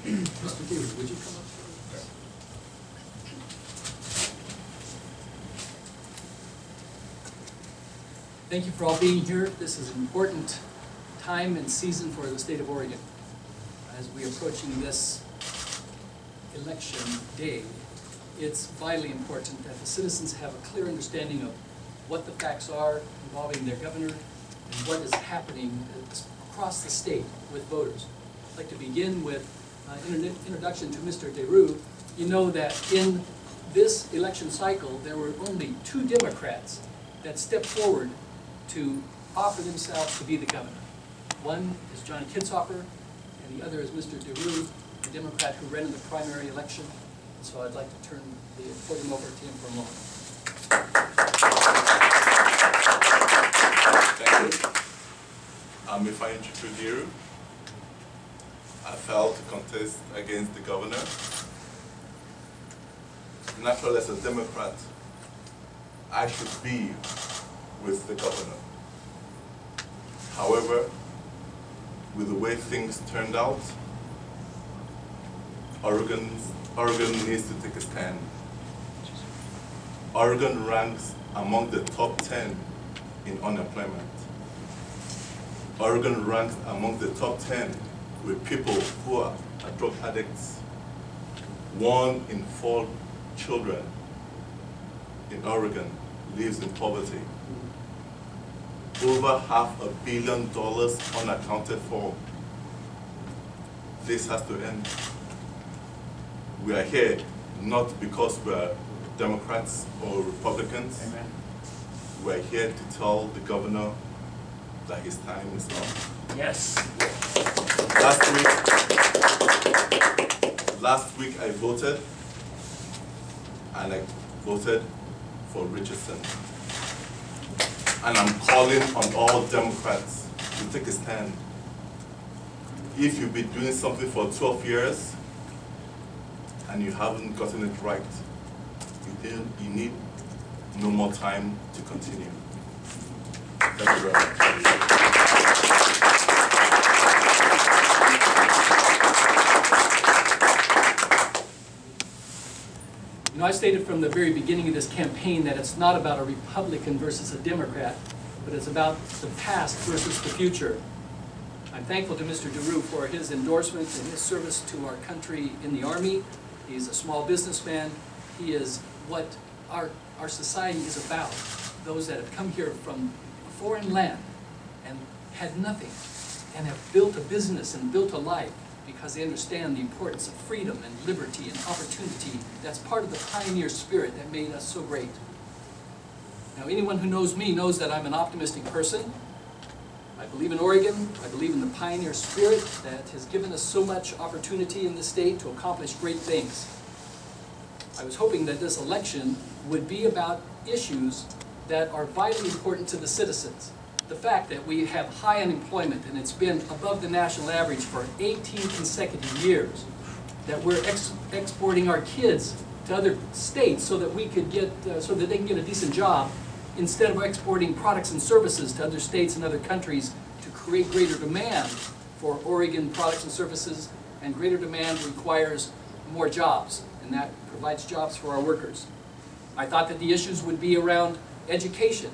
Mr. Diru, would you come up? Thank you for all being here. This is an important time and season for the state of Oregon. As we are approaching this election day, it's vitally important that the citizens have a clear understanding of what the facts are involving their governor and what is happening across the state with voters. I'd like to begin with an introduction to Mr. Diru. You know that in this election cycle, there were only 2 Democrats that stepped forward to offer themselves to be the governor. One is John Kitzhayesber, and the other is Mr. Diru, the Democrat who ran in the primary election. So I'd like to turn the podium over to him for a moment. Thank you. I'm Ifeanyichukwu C Diru. I failed to contest against the governor. Naturally, as a Democrat, I should be with the governor. However, with the way things turned out, Oregon needs to take a stand. Oregon ranks among the top 10 in unemployment. Oregon ranks among the top 10 with people who are drug addicts. 1 in 4 children in Oregon lives in poverty. Over $500 million unaccounted for. This has to end. We are here not because we are Democrats or Republicans. Amen. We are here to tell the governor that his time is up. Yes. Last week I voted, and I voted for Richardson. And I'm calling on all Democrats to take a stand. If you've been doing something for 12 years and you haven't gotten it right, you need no more time to continue. Thank you very much. You know, I stated from the very beginning of this campaign that it's not about a Republican versus a Democrat, but it's about the past versus the future. I'm thankful to Mr. Diru for his endorsement and his service to our country in the Army. He's a small businessman. He is what our society is about. Those that have come here from a foreign land and had nothing and have built a business and built a life because they understand the importance of freedom and liberty and opportunity. That's part of the pioneer spirit that made us so great. Now, anyone who knows me knows that I'm an optimistic person. I believe in Oregon. I believe in the pioneer spirit that has given us so much opportunity in this state to accomplish great things. I was hoping that this election would be about issues that are vitally important to the citizens. The fact that we have high unemployment, and it's been above the national average for 18 consecutive years, that we're exporting our kids to other states so that we could get, so that they can get a decent job, instead of exporting products and services to other states and other countries to create greater demand for Oregon products and services, and greater demand requires more jobs, and that provides jobs for our workers. I thought that the issues would be around education,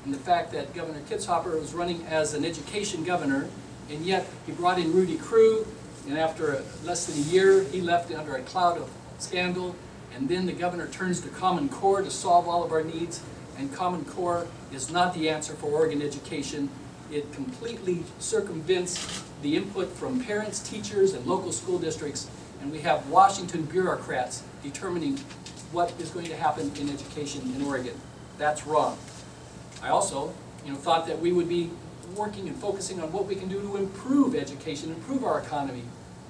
and the fact that Governor Kitzhayesber was running as an education governor, and yet he brought in Rudy Crew, and after less than a year, he left under a cloud of scandal, and then the governor turns to Common Core to solve all of our needs, and Common Core is not the answer for Oregon education. It completely circumvents the input from parents, teachers, and local school districts, and we have Washington bureaucrats determining what is going to happen in education in Oregon. That's wrong. I also, thought that we would be working and focusing on what we can do to improve education, improve our economy.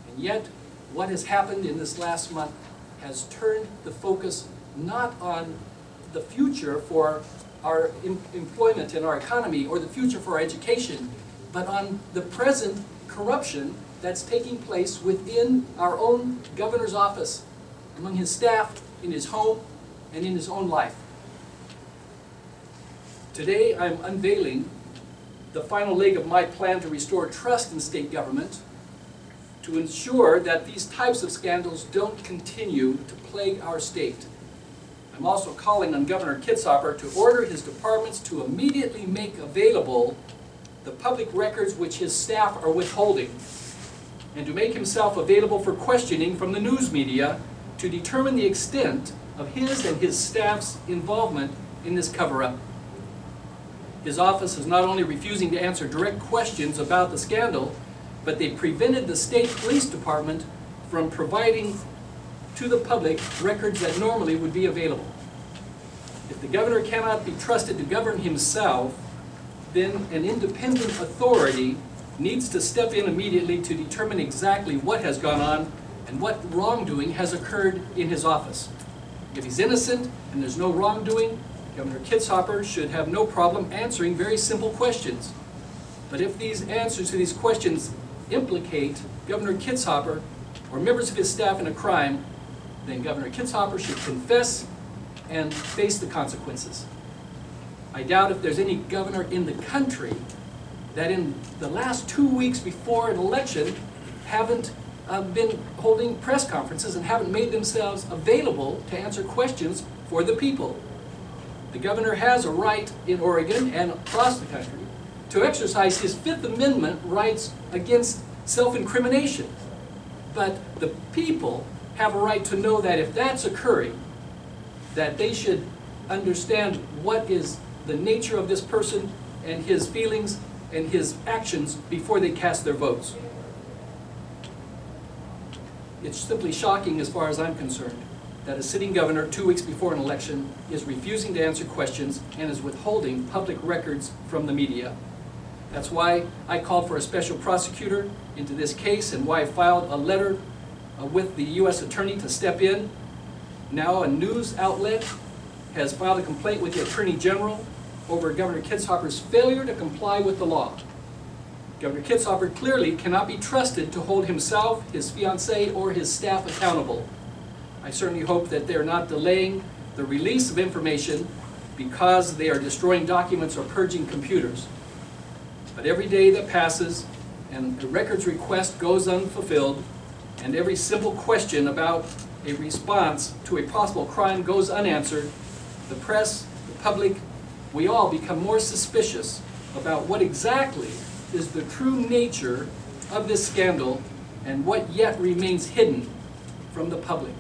And yet, what has happened in this last month has turned the focus not on the future for our employment and our economy, or the future for our education, but on the present corruption that's taking place within our own governor's office, among his staff, in his home, and in his own life. Today, I'm unveiling the final leg of my plan to restore trust in state government to ensure that these types of scandals don't continue to plague our state. I'm also calling on Governor Kitzhaber to order his departments to immediately make available the public records which his staff are withholding, and to make himself available for questioning from the news media to determine the extent of his and his staff's involvement in this cover-up. His office is not only refusing to answer direct questions about the scandal, but they prevented the state police department from providing to the public records that normally would be available. If the governor cannot be trusted to govern himself, then an independent authority needs to step in immediately to determine exactly what has gone on and what wrongdoing has occurred in his office. If he's innocent and there's no wrongdoing, Governor Kitzhaber should have no problem answering very simple questions. But if these answers to these questions implicate Governor Kitzhaber or members of his staff in a crime, then Governor Kitzhaber should confess and face the consequences. I doubt if there's any governor in the country that in the last 2 weeks before an election haven't been holding press conferences and haven't made themselves available to answer questions for the people. The governor has a right in Oregon and across the country to exercise his Fifth Amendment rights against self-incrimination. But the people have a right to know that if that's occurring, that they should understand what is the nature of this person and his feelings and his actions before they cast their votes. It's simply shocking as far as I'm concerned that a sitting governor 2 weeks before an election is refusing to answer questions and is withholding public records from the media. That's why I called for a special prosecutor into this case and why I filed a letter with the U.S. Attorney to step in. Now a news outlet has filed a complaint with the Attorney General over Governor Kitzhaber's failure to comply with the law. Governor Kitzhaber clearly cannot be trusted to hold himself, his fiancée, or his staff accountable. I certainly hope that they're not delaying the release of information because they are destroying documents or purging computers. But every day that passes and the records request goes unfulfilled, and every simple question about a response to a possible crime goes unanswered, the press, the public, we all become more suspicious about what exactly is the true nature of this scandal and what yet remains hidden from the public.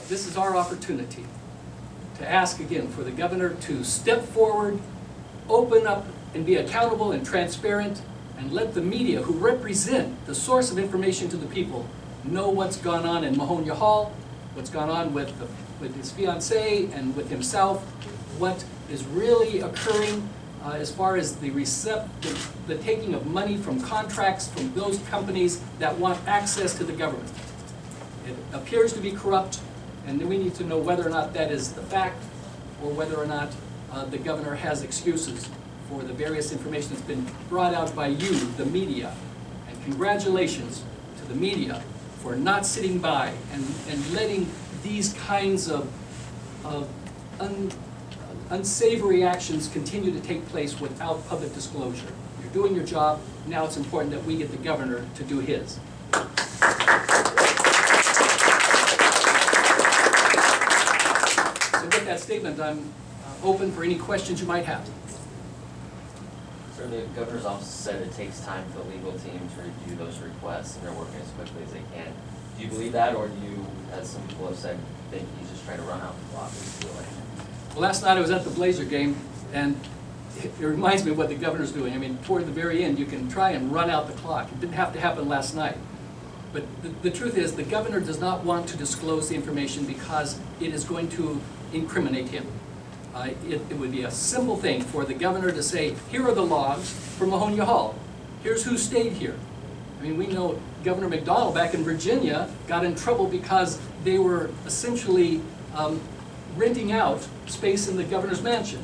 This is our opportunity to ask again for the governor to step forward, open up and be accountable and transparent, and let the media, who represent the source of information to the people, know what's gone on in Mahonia Hall, what's gone on with his fiancée and with himself, what is really occurring as far as the taking of money from contracts from those companies that want access to the government. It appears to be corrupt, and we need to know whether or not that is the fact or whether or not the governor has excuses for the various information that's been brought out by you, the media. And congratulations to the media for not sitting by and letting these kinds of unsavory actions continue to take place without public disclosure. You're doing your job. Now it's important that we get the governor to do his. So with that statement, I'm open for any questions you might have. Sir, the governor's office said it takes time for the legal team to review those requests, and they're working as quickly as they can. Do you believe that, or do you, as some people have said, think he's just trying to run out the clock? Well, last night I was at the Blazer game, and it reminds me of what the governor's doing. I mean, toward the very end, you can try and run out the clock. It didn't have to happen last night. But the truth is, the governor does not want to disclose the information because it is going to incriminate him. It would be a simple thing for the governor to say, here are the logs from Mahonia Hall. Here's who stayed here. I mean, we know Governor McDonnell back in Virginia got in trouble because they were essentially renting out space in the governor's mansion.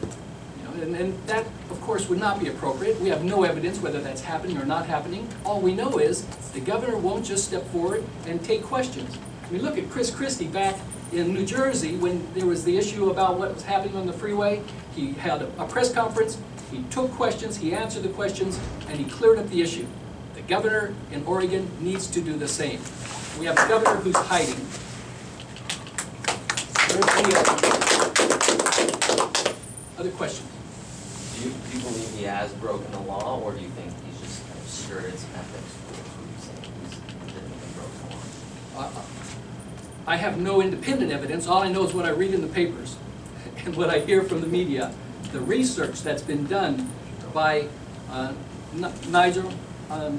You know, and that, of course, would not be appropriate. We have no evidence whether that's happening or not happening. All we know is the governor won't just step forward and take questions. I mean, look at Chris Christie back in New Jersey, when there was the issue about what was happening on the freeway, he had a press conference, he took questions, he answered the questions, and he cleared up the issue. The governor in Oregon needs to do the same. We have a governor who's hiding. Other questions? Do you believe he has broken the law, or do you think he's just kind of skirted some ethics rules? What are you saying? He's legitimately broken the law? I have no independent evidence. All I know is what I read in the papers and what I hear from the media. The research that's been done by Nigel,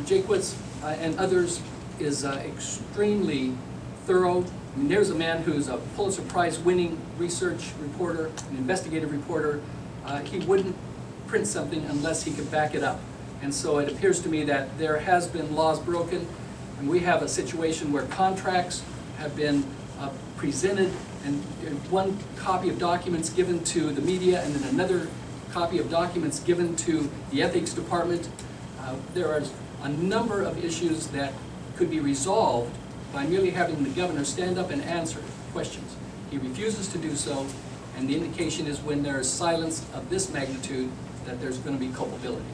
Jakewitz, and others is extremely thorough. I mean, there's a man who's a Pulitzer Prize winning research reporter, an investigative reporter. He wouldn't print something unless he could back it up. And so it appears to me that there has been laws broken, and we have a situation where contracts have been presented, and one copy of documents given to the media, and then another copy of documents given to the ethics department. There are a number of issues that could be resolved by merely having the governor stand up and answer questions. He refuses to do so, and the indication is when there is silence of this magnitude that there's going to be culpability.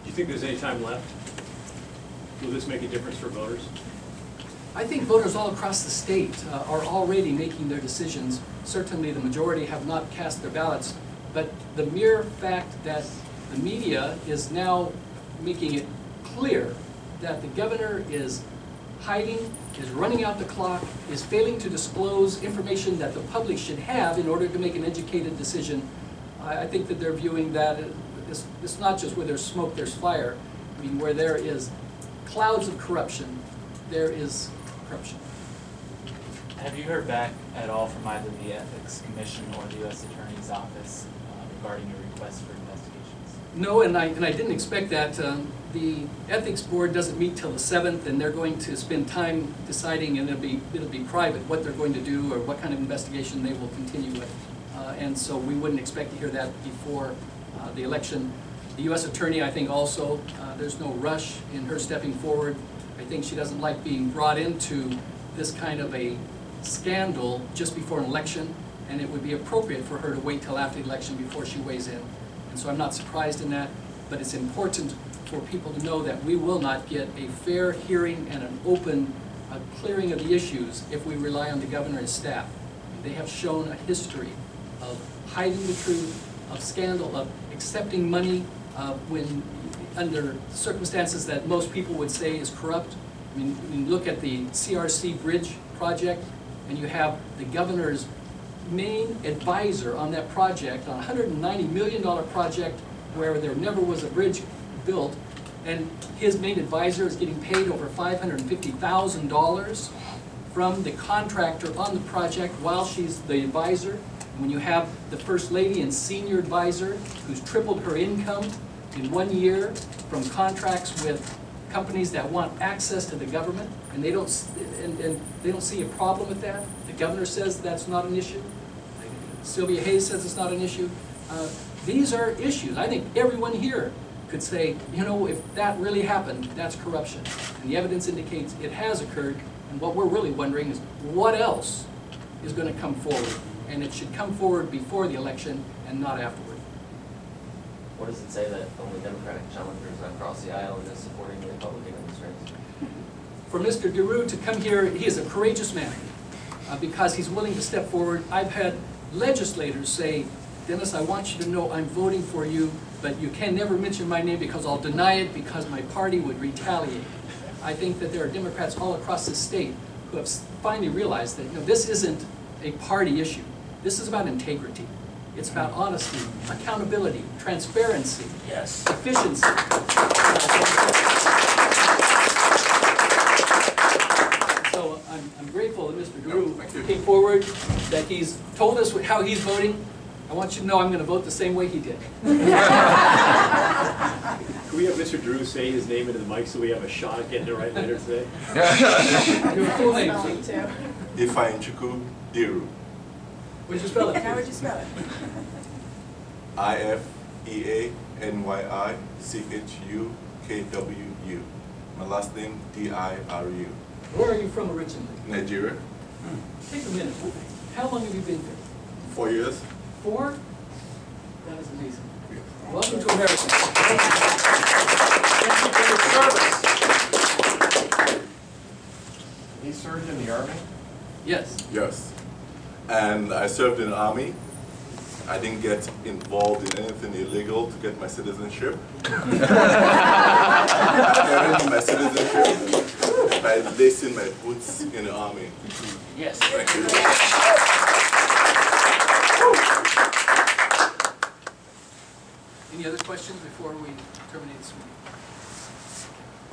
Do you think there's any time left? Will this make a difference for voters? I think voters all across the state are already making their decisions. Certainly the majority have not cast their ballots, but the mere fact that the media is now making it clear that the governor is hiding, is running out the clock, is failing to disclose information that the public should have in order to make an educated decision. I think that they're viewing that it's not just where there's smoke, there's fire. I mean, where there is clouds of corruption, there is corruption. Have you heard back at all from either the Ethics Commission or the U.S. Attorney's Office regarding your request for investigations? No, and I didn't expect that. The Ethics Board doesn't meet till the 7th, and they're going to spend time deciding, and it'll be private, what they're going to do or what kind of investigation they will continue with. And so we wouldn't expect to hear that before the election. The U.S. Attorney, I think also, there's no rush in her stepping forward. I think she doesn't like being brought into this kind of a scandal just before an election, and it would be appropriate for her to wait till after the election before she weighs in. And so I'm not surprised in that, but it's important for people to know that we will not get a fair hearing and an open clearing of the issues if we rely on the governor and his staff. They have shown a history of hiding the truth, of scandal, of accepting money when under circumstances that most people would say is corrupt. I mean, when you look at the CRC bridge project, and you have the governor's main advisor on that project, on a $190 million project where there never was a bridge built, and his main advisor is getting paid over $550,000 from the contractor on the project while she's the advisor. And when you have the First Lady and senior advisor who's tripled her income in 1 year from contracts with companies that want access to the government, and they don't see a problem with that. The governor says that's not an issue. Ifeanyichukwu says it's not an issue. These are issues. I think everyone here could say, you know, if that really happened, that's corruption. And the evidence indicates it has occurred, and what we're really wondering is what else is going to come forward, and it should come forward before the election and not afterward. What does it say that only Democratic challengers across the aisle is supporting the Republican in this race? For Mr. Diru to come here, he is a courageous man because he's willing to step forward. I've had legislators say, Dennis, I want you to know I'm voting for you, but you can never mention my name because I'll deny it because my party would retaliate. I think that there are Democrats all across the state who have finally realized that, you know, this isn't a party issue. This is about integrity. It's about honesty, accountability, transparency, yes, efficiency. So I'm grateful that Mr. Diru came forward, that he's told us how he's voting. I want you to know I'm going to vote the same way he did. Can we have Mr. Diru say his name into the mic so we have a shot at getting it right later today? Your full name, please. Ifeanyichukwu C Diru. Would you spell it? How would you spell it? Ifeanyichukwu. My last name Diru. Where are you from originally? Nigeria, Take a minute. How long have you been here? 4 years. 4? That is amazing. Welcome to America. Thank you for your service. He served in the Army? Yes. Yes. And I served in the Army. I didn't get involved in anything illegal to get my citizenship. I earned my citizenship by lacing my boots in the Army. Yes. Thank you. Any other questions before we terminate this meeting?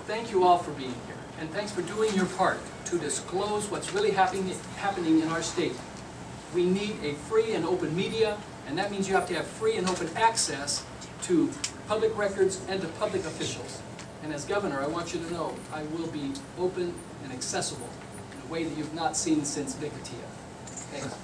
Thank you all for being here, and thanks for doing your part to disclose what's really happening in our state. We need a free and open media, and that means you have to have free and open access to public records and to public officials. And as governor, I want you to know I will be open and accessible in a way that you've not seen since Vicatia. Thanks.